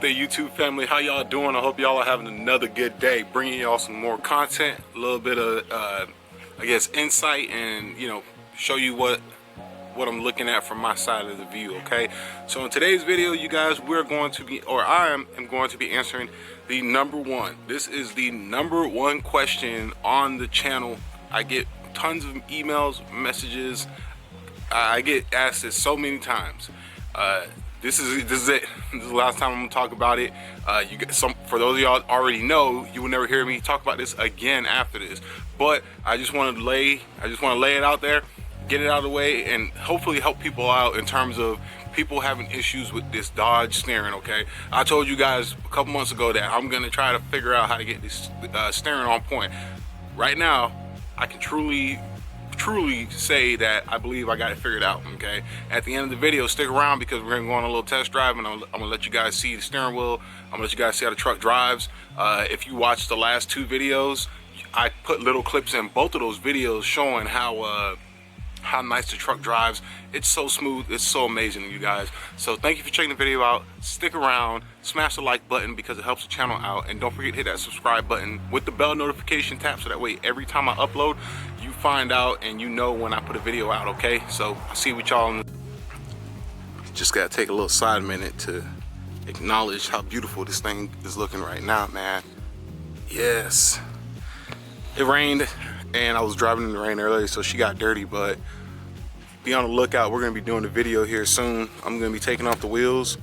birthday YouTube family. How y'all doing? I hope y'all are having another good day, bringing y'all some more content, a little bit of I guess insight, and show you what I'm looking at from my side of the view. Okay, so in today's video, you guys, I am going to be answering the this is the number one question on the channel. I get tons of emails, messages. I get asked this so many times. This is it. This is the last time I'm gonna talk about it. For those of y'all already know, you will never hear me talk about this again after this. But I just want to lay it out there, get it out of the way, and hopefully help people out in terms of people having issues with this Dodge steering. Okay, I told you guys a couple months ago that I'm gonna try to figure out how to get this steering on point. Right now, I can truly say that I believe I got it figured out. Okay, at the end of the video, stick around because we're gonna go on a little test drive, and I'm gonna let you guys see the steering wheel. I'm gonna let you guys see how the truck drives. If you watched the last two videos, I put little clips in both of those videos showing how nice the truck drives. It's so smooth, it's so amazing, you guys. So thank you for checking the video out. Stick around, smash the like button because it helps the channel out, and don't forget to hit that subscribe button with the bell notification tap, so that way every time I upload, you find out and you know when I put a video out. Okay, so I'll see what y'all. Just gotta take a little side minute to acknowledge how beautiful this thing is looking right now, man. Yes, it rained and I was driving in the rain earlier, so she got dirty, but be on the lookout. We're gonna be doing a video here soon. I'm gonna be taking off the wheels,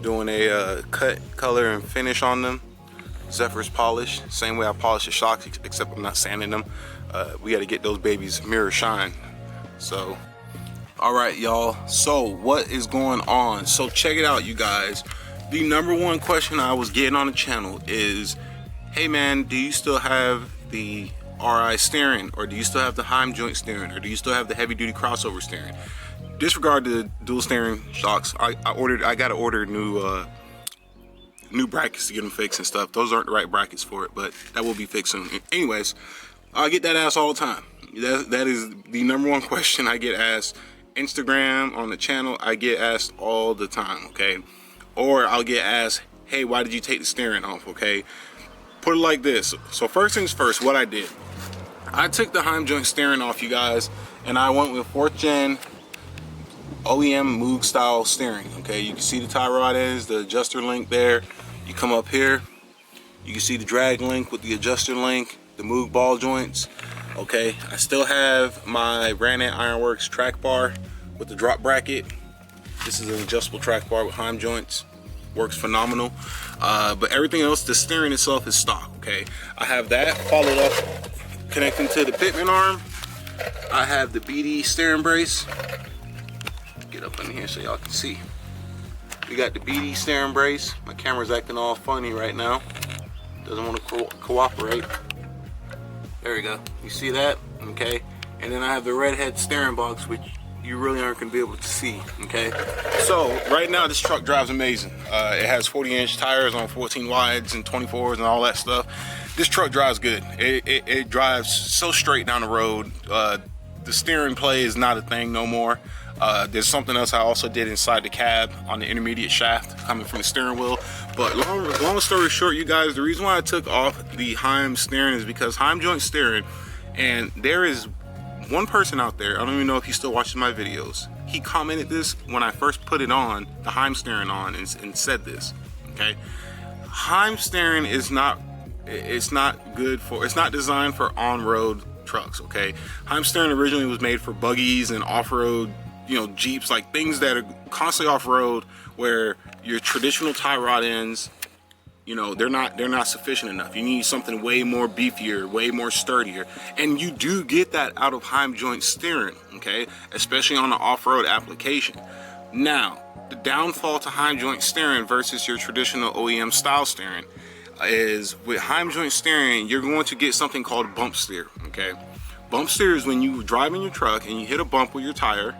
doing a cut, color, and finish on them. Zephyr's polish, same way I polish the shocks, except I'm not sanding them. We gotta get those babies mirror shine. So, all right, y'all. So what is going on? So check it out, you guys. The number one question I was getting on the channel is, hey man, do you still have the RI steering, or do you still have the Heim joint steering, or do you still have the heavy duty crossover steering? Disregard the dual steering shocks. I gotta order new brackets to get them fixed and stuff. Those aren't the right brackets for it, but that will be fixed soon. Anyways, I get that asked all the time. That is the number one question I get asked. Instagram, on the channel, I get asked all the time. Okay, or I'll get asked, hey, why did you take the steering off? Okay, put it like this. So first things first, what I did, I took the Heim joint steering off, you guys, and I went with 4th gen OEM Moog style steering. Okay, you can see the tie rod ends, the adjuster link there. You come up here, you can see the drag link with the adjuster link, the Moog ball joints. Okay, I still have my Granite Ironworks track bar with the drop bracket. This is an adjustable track bar with Heim joints. Works phenomenal. But everything else, the steering itself is stock. Okay, I have that followed up connecting to the Pitman Arm. I have the BD steering brace. Get up in here so y'all can see. We got the BD steering brace. My camera's acting all funny right now. Doesn't want to cooperate. There we go. You see that? Okay. And then I have the redhead steering box, which you really aren't gonna be able to see. Okay. So right now this truck drives amazing. It has 40-inch tires on 14 wides and 24s and all that stuff. This truck drives good. It drives so straight down the road. The steering play is not a thing no more. There's something else I also did inside the cab on the intermediate shaft coming from the steering wheel. But long story short, you guys, the reason why I took off the Heim steering is because Heim joint steering, and there is one person out there, I don't even know if he still watches my videos, he commented this when I first put it on, the Heim steering on, and said this. Okay, Heim steering is not designed for on-road trucks. Okay, Heim steering originally was made for buggies and off-road, Jeeps, like things that are constantly off-road, where your traditional tie rod ends, they're not sufficient enough. You need something way more beefier, way more sturdier, and you do get that out of Heim joint steering. Okay, especially on an off-road application. Now, the downfall to Heim joint steering versus your traditional OEM style steering is, with Heim joint steering, you're going to get something called bump steer. Okay, bump steer is when you drive in your truck and you hit a bump with your tire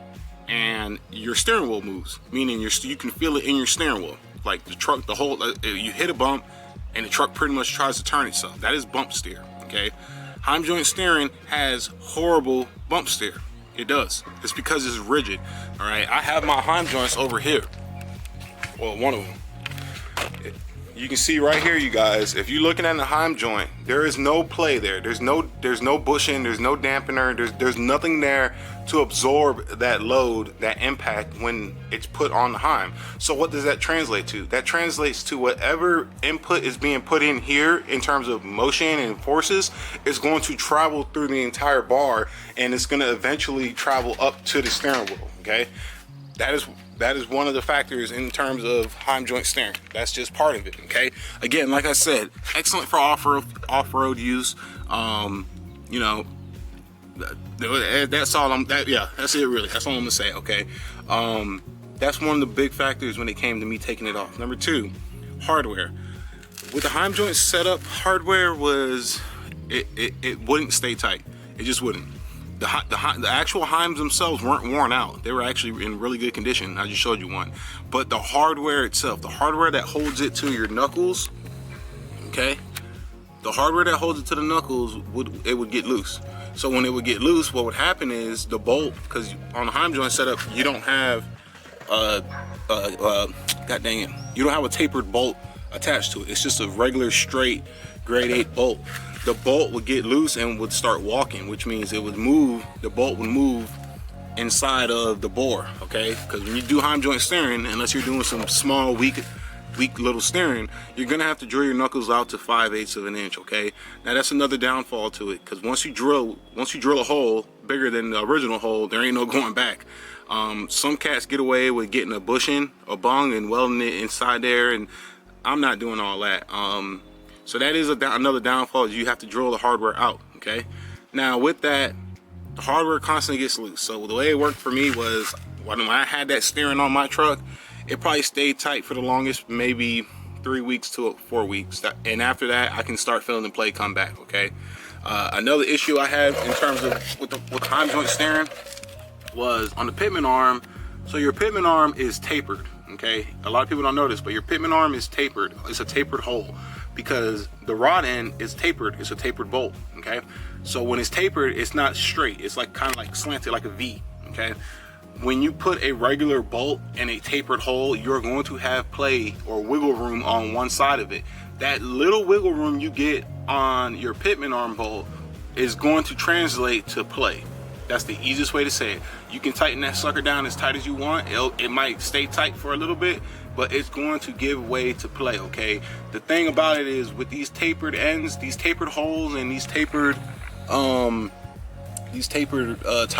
and your steering wheel moves, meaning you can feel it in your steering wheel. Like the truck, you hit a bump and the truck pretty much tries to turn itself. That is bump steer. Okay, Heim joint steering has horrible bump steer. It does. It's because it's rigid. All right, I have my Heim joints over here. Well, one of them. you can see right here, you guys, if you're looking at the Heim joint, there is no play there. There's no bushing, there's no dampener, there's nothing there to absorb that load, that impact when it's put on the Heim. So what does that translate to? That translates to whatever input is being put in here in terms of motion and forces is going to travel through the entire bar, and it's going to eventually travel up to the steering wheel, okay? That is one of the factors in terms of Heim joint steering. That's just part of it, okay? Again, like I said, excellent for off-road use. You know, that's all that's it really. That's all I'm gonna say, okay? That's one of the big factors when it came to me taking it off. Number two, hardware. With the Heim joint setup, hardware was, it wouldn't stay tight. It just wouldn't. The actual Heims themselves weren't worn out. They were actually in really good condition. I just showed you one. But the hardware itself, the hardware that holds it to your knuckles, okay? The hardware that holds it to the knuckles, would get loose. So when it would get loose, what would happen is the bolt, because on the Heim joint setup, you don't have, god dang it, you don't have a tapered bolt attached to it. It's just a regular straight grade 8 bolt. The bolt would get loose and would start walking, which means it would move, the bolt would move inside of the bore, okay? Because when you do Heim joint steering, unless you're doing some small, weak little steering, you're gonna have to drill your knuckles out to 5/8 of an inch, okay? Now that's another downfall to it, because once you drill a hole bigger than the original hole, there ain't no going back. Some cats get away with getting a bushing, a bung, and welding it inside there, and I'm not doing all that. So that is another downfall, is you have to drill the hardware out, okay? Now with that, the hardware constantly gets loose. So the way it worked for me was, when I had that steering on my truck, it probably stayed tight for the longest, maybe 3 weeks to 4 weeks. And after that, I can start feeling the play come back, okay? Another issue I had in terms of with the Heim joint steering was on the Pitman arm. So your Pitman arm is tapered, okay? A lot of people don't know this, but your Pitman arm is tapered. It's a tapered hole, because the rod end is tapered. It's a tapered bolt, okay? So when it's tapered, it's not straight. It's like kind of like slanted, like a V, okay? When you put a regular bolt in a tapered hole, you're going to have play or wiggle room on one side of it. That little wiggle room you get on your Pitman arm bolt is going to translate to play. That's the easiest way to say it. You can tighten that sucker down as tight as you want. It might stay tight for a little bit, but it's going to give way to play, okay? The thing about it is, with these tapered ends, these tapered holes, and these tapered tie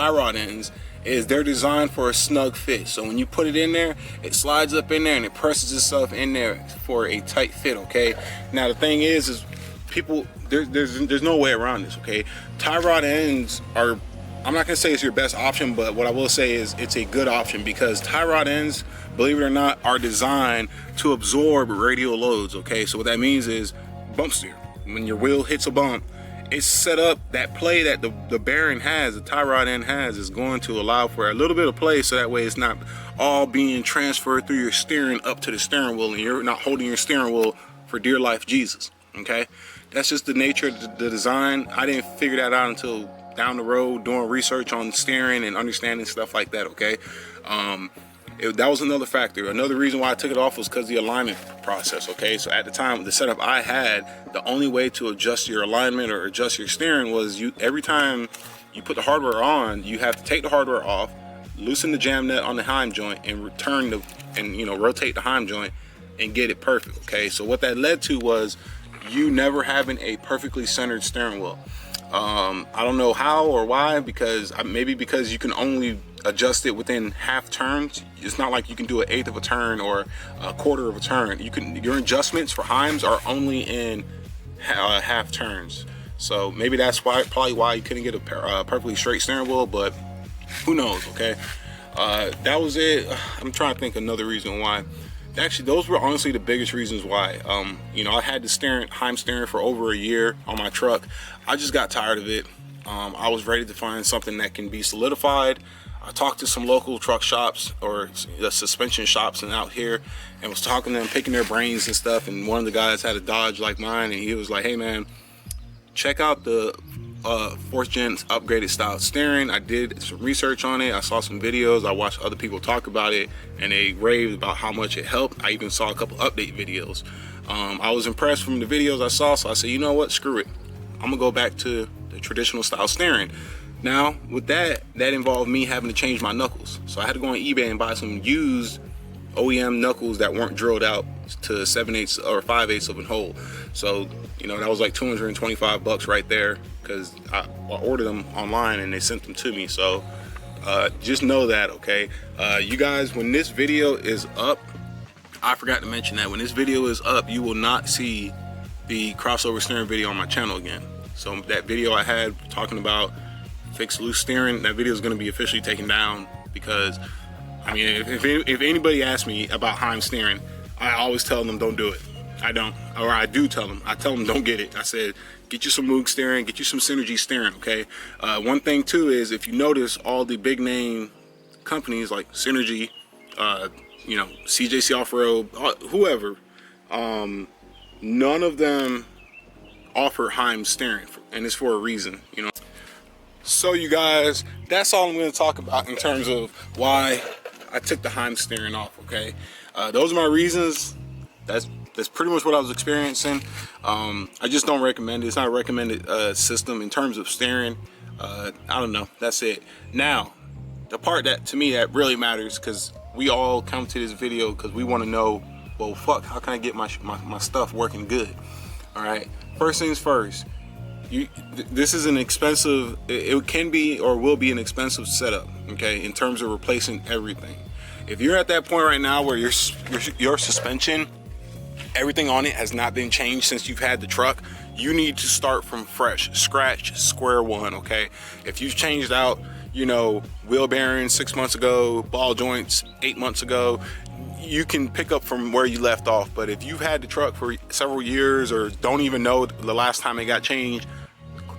rod ends, is they're designed for a snug fit. So when you put it in there, it slides up in there and it presses itself in there for a tight fit, okay? Now the thing is people, there's no way around this, okay? Tie rod ends are, I'm not gonna say it's your best option, but what I will say is it's a good option, because tie rod ends, believe it or not, are designed to absorb radial loads, okay? So what that means is bump steer. When your wheel hits a bump, it's set up, that play that the bearing has, the tie rod end has, is going to allow for a little bit of play, so that way it's not all being transferred through your steering up to the steering wheel, and you're not holding your steering wheel for dear life Jesus, okay? That's just the nature of the design. I didn't figure that out until down the road doing research on steering and understanding stuff like that, okay? That was another factor. Another reason why I took it off was because the alignment process, okay? So at the time, the setup I had, the only way to adjust your alignment or adjust your steering was every time you put the hardware on, you have to take the hardware off, loosen the jam nut on the Heim joint, and rotate the Heim joint and get it perfect, okay? So what that led to was you never having a perfectly centered steering wheel. I don't know how or why, maybe because you can only adjust it within half turns. It's not like you can do an eighth of a turn or a quarter of a turn. Your adjustments for Heims are only in half turns. So maybe that's probably why you couldn't get a perfectly straight steering wheel, but who knows, okay? That was it. I'm trying to think another reason why. Actually, those were honestly the biggest reasons why. I had the Heim steering for over a year on my truck. I just got tired of it. I was ready to find something that can be solidified. I talked to some local truck shops or the suspension shops and out here, and was talking to them, picking their brains and stuff. And one of the guys had a Dodge like mine, and he was like, "Hey man, check out the 4th gen upgraded style steering. I did some research on it. I saw some videos. I watched other people talk about it, and they raved about how much it helped. I even saw a couple update videos. I was impressed from the videos I saw, so I said, you know what, screw it. I'm gonna go back to the traditional style steering. Now, with that involved me having to change my knuckles. So I had to go on eBay and buy some used OEM knuckles that weren't drilled out to 7/8 or 5/8 of a hole. So, you know, that was like $225 right there, because I ordered them online and they sent them to me. So just know that, okay? You guys, when this video is up, I forgot to mention that when this video is up, you will not see the crossover steering video on my channel again. So that video I had talking about fix loose steering, that video is going to be officially taken down, because I mean, if anybody asks me about Heim steering, I always tell them don't do it. I don't, or I do tell them. I tell them don't get it. I said, get you some Moog steering, get you some Synergy steering, okay? One thing too is, if you notice, all the big name companies like Synergy, you know, CJC Off-Road, whoever, none of them offer Heim steering, and it's for a reason, you know. So you guys, that's all I'm going to talk about in terms of why I took the Heim steering off, okay? Those are my reasons. That's pretty much what I was experiencing. I just don't recommend it. It's not a recommended system in terms of steering. I don't know. That's it. Now, the part that to me that really matters, because we all come to this video because we want to know, well, fuck, how can I get my stuff working good? All right. First things first. This is an expensive, it can be or will be an expensive setup, okay, in terms of replacing everything. If you're at that point right now where your suspension, everything on it has not been changed since you've had the truck, you need to start from fresh, scratch, square one, okay? If you've changed out, you know, wheel bearings 6 months ago, ball joints 8 months ago, you can pick up from where you left off. But if you've had the truck for several years or don't even know the last time it got changed,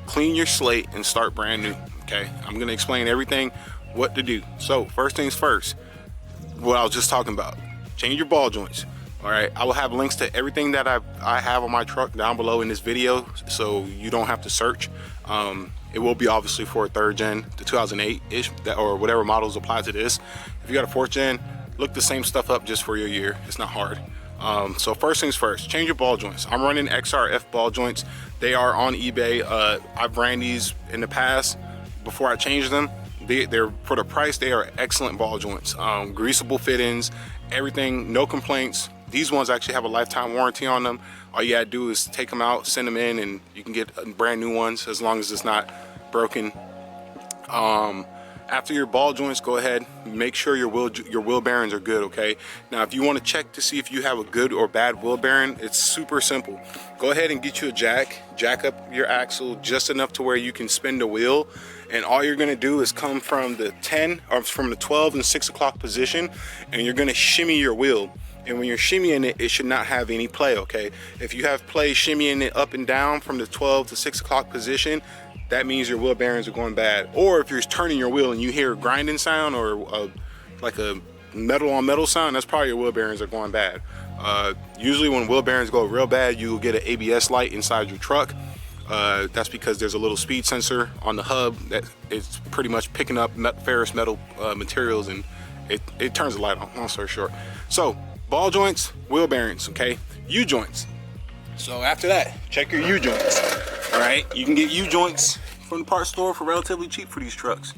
clean your slate and start brand new, okay? I'm gonna explain everything, what to do. So first things first, what I was just talking about, change your ball joints. All right, I will have links to everything that I have on my truck down below in this video, so you don't have to search. It will be obviously for a 3rd gen, the 2008-ish, or whatever models apply to this. If you got a 4th gen, look the same stuff up just for your year. It's not hard. So first things first, change your ball joints. I'm running XRF ball joints. They are on eBay. I've ran these in the past before I changed them. They're for the price, they are excellent ball joints. Greasable fittings, everything, no complaints. These ones actually have a lifetime warranty on them. All you gotta do is take them out, send them in, and you can get brand new ones as long as it's not broken. After your ball joints, go ahead, make sure your wheel bearings are good, okay? Now, if you want to check to see if you have a good or bad wheel bearing, it's super simple. Go ahead and get you a jack up your axle just enough to where you can spin the wheel, and all you're gonna do is come from the 10 or from the 12 and 6 o'clock position, and you're gonna shimmy your wheel. And when you're shimmying it, it should not have any play, okay? If you have play shimmying it up and down from the 12 to 6 o'clock position, that means your wheel bearings are going bad. Or if you're turning your wheel and you hear a grinding sound or like a metal on metal sound, that's probably your wheel bearings are going bad. Usually when wheel bearings go real bad, you will get an ABS light inside your truck. That's because there's a little speed sensor on the hub that it's pretty much picking up ferrous metal materials, and it turns the light on, long story short. So ball joints, wheel bearings, okay? U-joints. So after that, check your U-joints. All right, you can get U-joints from the parts store for relatively cheap for these trucks.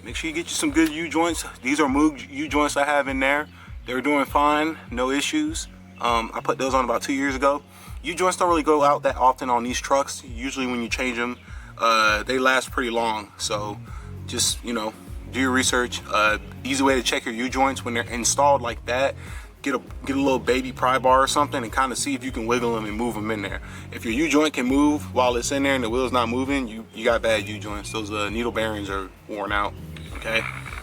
Make sure you get you some good U-joints. These are Moog U-joints I have in there. They're doing fine, no issues. I put those on about 2 years ago. U-joints don't really go out that often on these trucks. Usually when you change them, they last pretty long. So just, you know, do your research. Easy way to check your U-joints when they're installed like that, get a little baby pry bar or something and kind of see if you can wiggle them and move them in there. If your U-joint can move while it's in there and the wheel's not moving, you got bad U-joints. Those needle bearings are worn out, okay?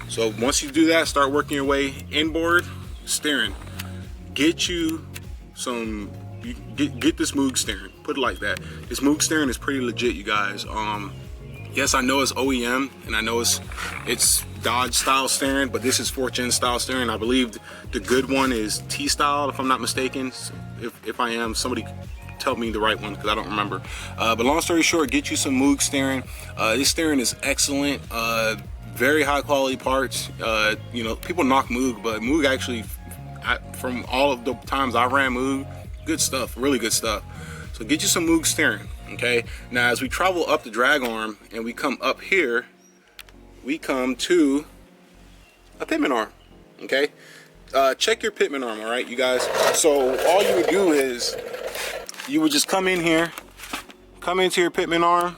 So once you do that, start working your way inboard steering. Get you some, get this Moog steering, put it like that. This Moog steering is pretty legit, you guys. Yes, I know it's OEM and I know it's Dodge style steering, but this is 4th gen style steering. I believe the good one is T style, if I'm not mistaken. If I am, somebody tell me the right one because I don't remember. But long story short, get you some Moog steering. This steering is excellent. Very high quality parts. You know, people knock Moog, but Moog actually, from all of the times I ran Moog, good stuff, really good stuff. So get you some Moog steering, okay? Now as we travel up the drag arm and we come up here, we come to a Pitman arm, okay? Check your Pitman arm, all right, you guys? So all you would do is you would just come in here, come into your Pitman arm,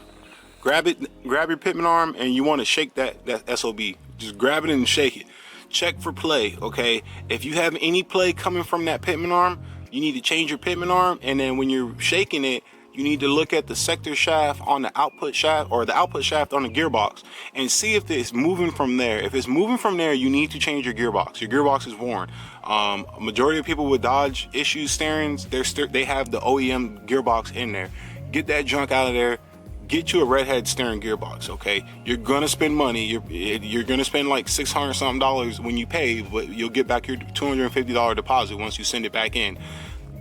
grab your Pitman arm, and you want to shake that SOB. Just grab it and shake it. Check for play, okay? If you have any play coming from that Pitman arm, you need to change your Pitman arm, and then when you're shaking it, you need to look at the sector shaft on the output shaft, or the output shaft on the gearbox, and see if it's moving from there. If it's moving from there, you need to change your gearbox. Your gearbox is worn. A majority of people with Dodge issues steerings, they have the OEM gearbox in there. Get that junk out of there. Get you a redhead steering gearbox, okay? You're gonna spend money. You're gonna spend like $600 something when you pay, but you'll get back your $250 deposit once you send it back in.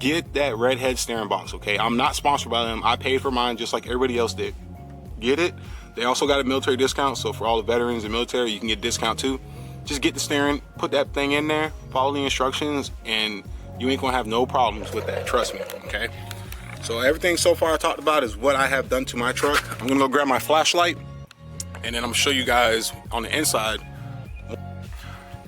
Get that redhead steering box, okay? I'm not sponsored by them. I paid for mine just like everybody else did. Get it? They also got a military discount, so for all the veterans and military, you can get a discount too. Just get the steering, put that thing in there, follow the instructions, and you ain't gonna have no problems with that, trust me, okay? So everything so far I talked about is what I have done to my truck. I'm gonna go grab my flashlight, and then I'm gonna show you guys on the inside.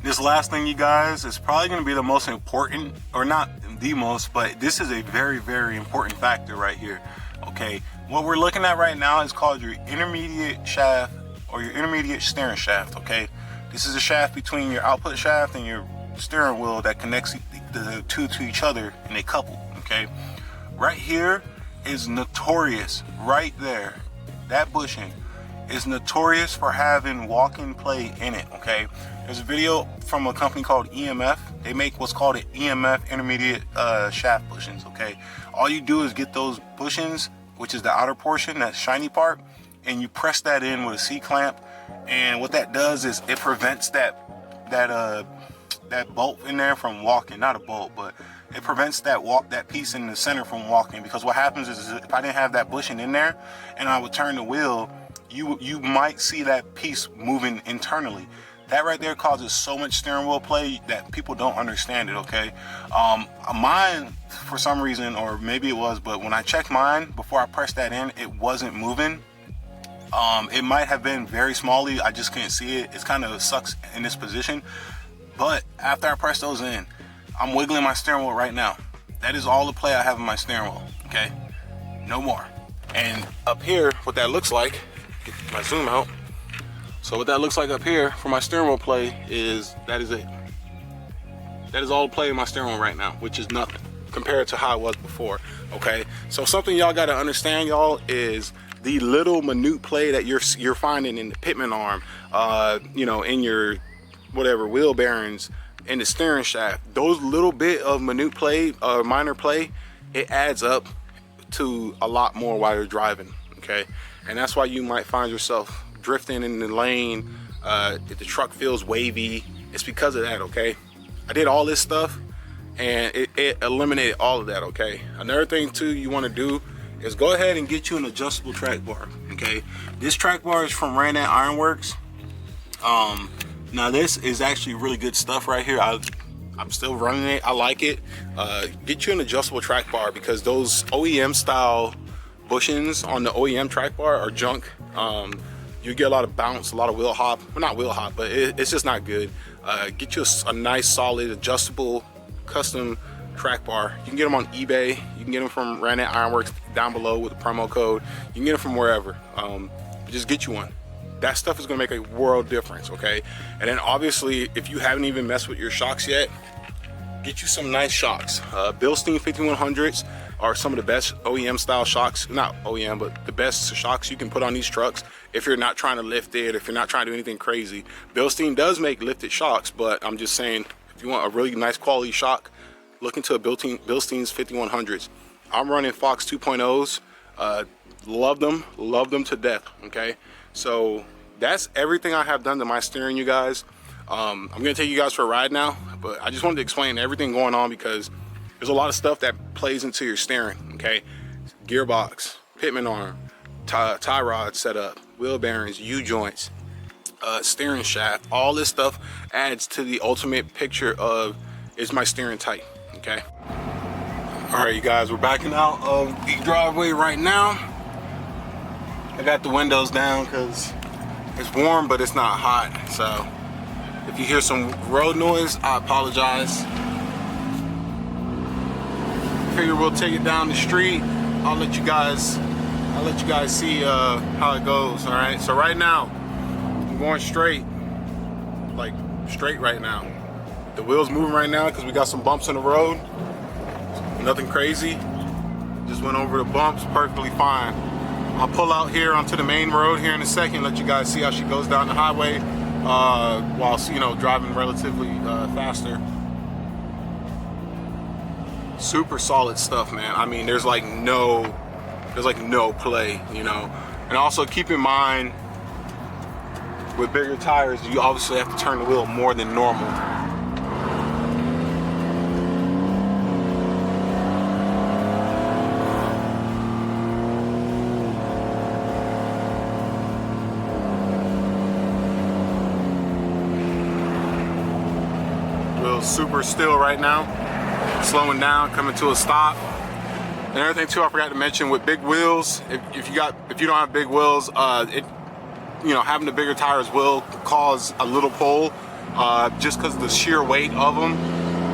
This last thing, you guys, is probably gonna be the most important, or not the most, but this is a very, very important factor right here, okay? What we're looking at right now is called your intermediate shaft, or your intermediate steering shaft, okay? This is a shaft between your output shaft and your steering wheel that connects the two to each other, and they couple, okay? Right here is notorious, right there, that bushing is notorious for having walk-in play in it, okay? There's a video from a company called EMF. They make what's called an EMF intermediate shaft bushings, okay? All you do is get those bushings, which is the outer portion, that shiny part, and you press that in with a C-clamp, and what that does is it prevents that bolt in there from walking, not a bolt, but it prevents that piece in the center from walking, because what happens is if I didn't have that bushing in there and I would turn the wheel, you might see that piece moving internally. That right there causes so much steering wheel play that people don't understand it, okay? Mine, for some reason, or maybe it was, but when I checked mine, before I pressed that in, it wasn't moving. It might have been very smally, I just couldn't see it. It kind of sucks in this position. But after I press those in, I'm wiggling my steering wheel right now. That is all the play I have in my steering wheel, okay? No more. And up here, what that looks like, get my zoom out. So what that looks like up here for my steering wheel play is, that is it. That is all the play in my steering wheel right now, which is nothing compared to how it was before, okay? So something y'all gotta understand, y'all, is the little minute play that you're finding in the Pitman arm, you know, in your whatever wheel bearings, in the steering shaft, those little bit of minute play, minor play, it adds up to a lot more while you're driving, okay? And that's why you might find yourself drifting in the lane, if the truck feels wavy, it's because of that, okay? I did all this stuff and it eliminated all of that, okay? Another thing too you want to do is go ahead and get you an adjustable track bar, okay? This track bar is from Ranat Ironworks. Now this is actually really good stuff right here. I'm still running it, I like it. Get you an adjustable track bar, because those OEM style bushings on the OEM track bar are junk. You get a lot of bounce, a lot of wheel hop. Well, not wheel hop, but it's just not good. Get you a nice solid adjustable custom track bar. You can get them on eBay. You can get them from Ranat Ironworks down below with the promo code. You can get them from wherever. Just get you one. That stuff is gonna make a world difference, okay? And then obviously, if you haven't even messed with your shocks yet, get you some nice shocks. Bilstein 5100s are some of the best OEM style shocks. Not OEM, but the best shocks you can put on these trucks if you're not trying to lift it, if you're not trying to do anything crazy. Bilstein does make lifted shocks, but I'm just saying, if you want a really nice quality shock, look into a Bilstein's 5100s. I'm running Fox 2.0s. Love them to death, okay? So that's everything I have done to my steering, you guys. I'm gonna take you guys for a ride now, but I just wanted to explain everything going on, because there's a lot of stuff that plays into your steering, okay? gearbox, Pitman Arm, tie rod setup, wheel bearings, U-joints, steering shaft. All this stuff adds to the ultimate picture of, is my steering tight, okay? All right, you guys, we're backing out of the driveway right now. I got the windows down because it's warm, but it's not hot. So if you hear some road noise, I apologize. Figure we'll take it down the street. I'll let you guys see how it goes. All right, so right now I'm going straight, like straight right now. The wheels moving right now because we got some bumps in the road. Nothing crazy, just went over the bumps perfectly fine. I'll pull out here onto the main road here in a second, let you guys see how she goes down the highway while, you know, driving relatively faster. Super solid stuff, man. I mean, there's like no play, you know. And also keep in mind, with bigger tires, you obviously have to turn the wheel more than normal. Wheels super still right now. Slowing down, coming to a stop. And everything too, I forgot to mention, with big wheels, if you don't have big wheels, having the bigger tires will cause a little pull, just because of the sheer weight of them.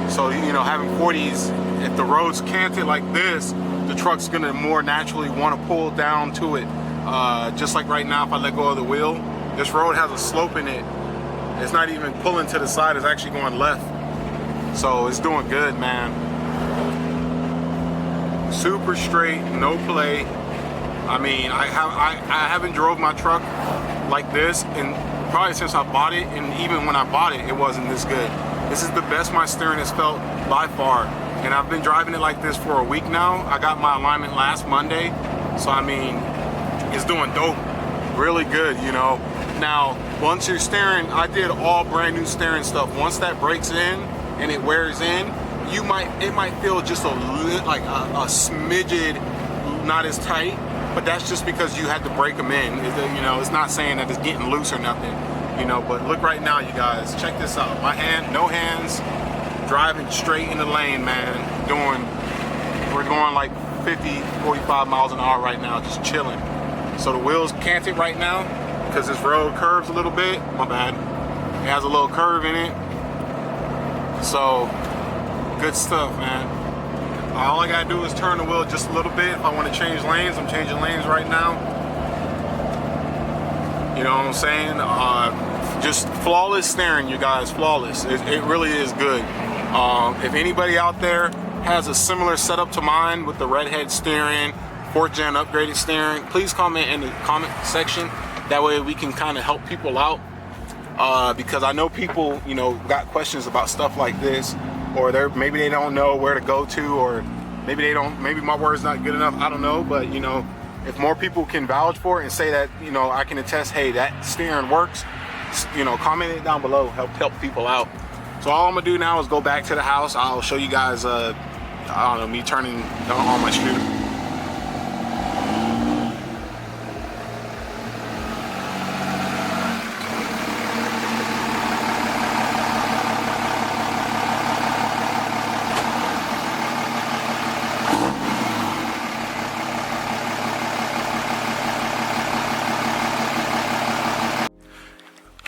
So, you know, having 40s, if the road's canted like this, the truck's gonna more naturally want to pull down to it. Just like right now, if I let go of the wheel, this road has a slope in it. It's not even pulling to the side, it's actually going left. So it's doing good, man. Super straight, no play. I mean, I haven't drove my truck like this and probably since I bought it, and even when I bought it, it wasn't this good. This is the best my steering has felt by far. And I've been driving it like this for a week now. I got my alignment last Monday. So I mean, it's doing dope, really good, you know. Now, once you're steering, I did all brand new steering stuff. Once that breaks in, and it wears in, it might feel just a smidget not as tight, but that's just because you had to break them in. You know, it's not saying that it's getting loose or nothing, you know. But look right now, you guys, check this out. My hand, no hands, driving straight in the lane, man. We're going like 50, 45 miles an hour right now, just chilling. So the wheels canted right now because this road curves a little bit. My bad. It has a little curve in it. So, good stuff, man. All I gotta do is turn the wheel just a little bit. If I want to change lanes, I'm changing lanes right now. You know what I'm saying? Just flawless steering, you guys, flawless. It really is good. If anybody out there has a similar setup to mine with the redhead steering, 4th gen upgraded steering, please comment in the comment section. That way we can kind of help people out. Because I know people, you know, got questions about stuff like this, or maybe they don't know where to go to, or maybe my word's not good enough, I don't know. But, you know, if more people can vouch for it and say that, you know, I can attest, hey, that steering works, you know, comment it down below, help people out. So all I'm gonna do now is go back to the house. I'll show you guys, I don't know, me turning on my scooter.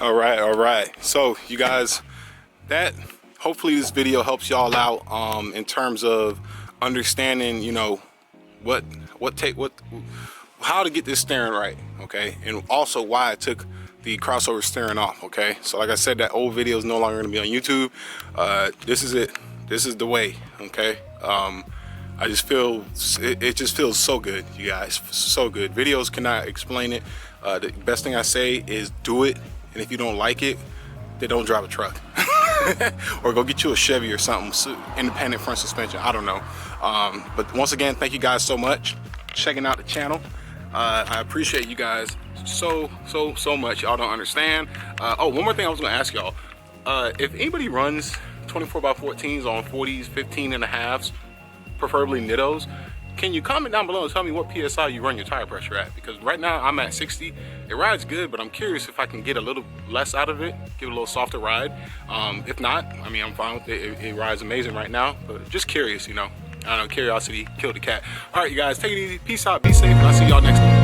All right. So you guys, hopefully this video helps y'all out in terms of understanding, you know, how to get this steering right, okay, and also why I took the crossover steering off, okay. So like I said, that old video is no longer going to be on YouTube. This is it. This is the way, okay. I just feel it just feels so good, you guys, so good. Videos cannot explain it. The best thing I say is do it. And if you don't like it, then don't drive a truck. Or go get you a Chevy or something, independent front suspension, I don't know. But once again, thank you guys so much for checking out the channel. I appreciate you guys so much. Y'all don't understand. Oh, one more thing I was gonna ask y'all. If anybody runs 24x14s on 40s, 15 and a halves, preferably Nittos, can you comment down below and tell me what PSI you run your tire pressure at? Because right now I'm at 60. It rides good, but I'm curious if I can get a little less out of it, give it a little softer ride. If not, I mean, I'm fine with it. It rides amazing right now, but just curious, you know. I don't know, curiosity killed the cat. All right, you guys, take it easy. Peace out, be safe, and I'll see y'all next time.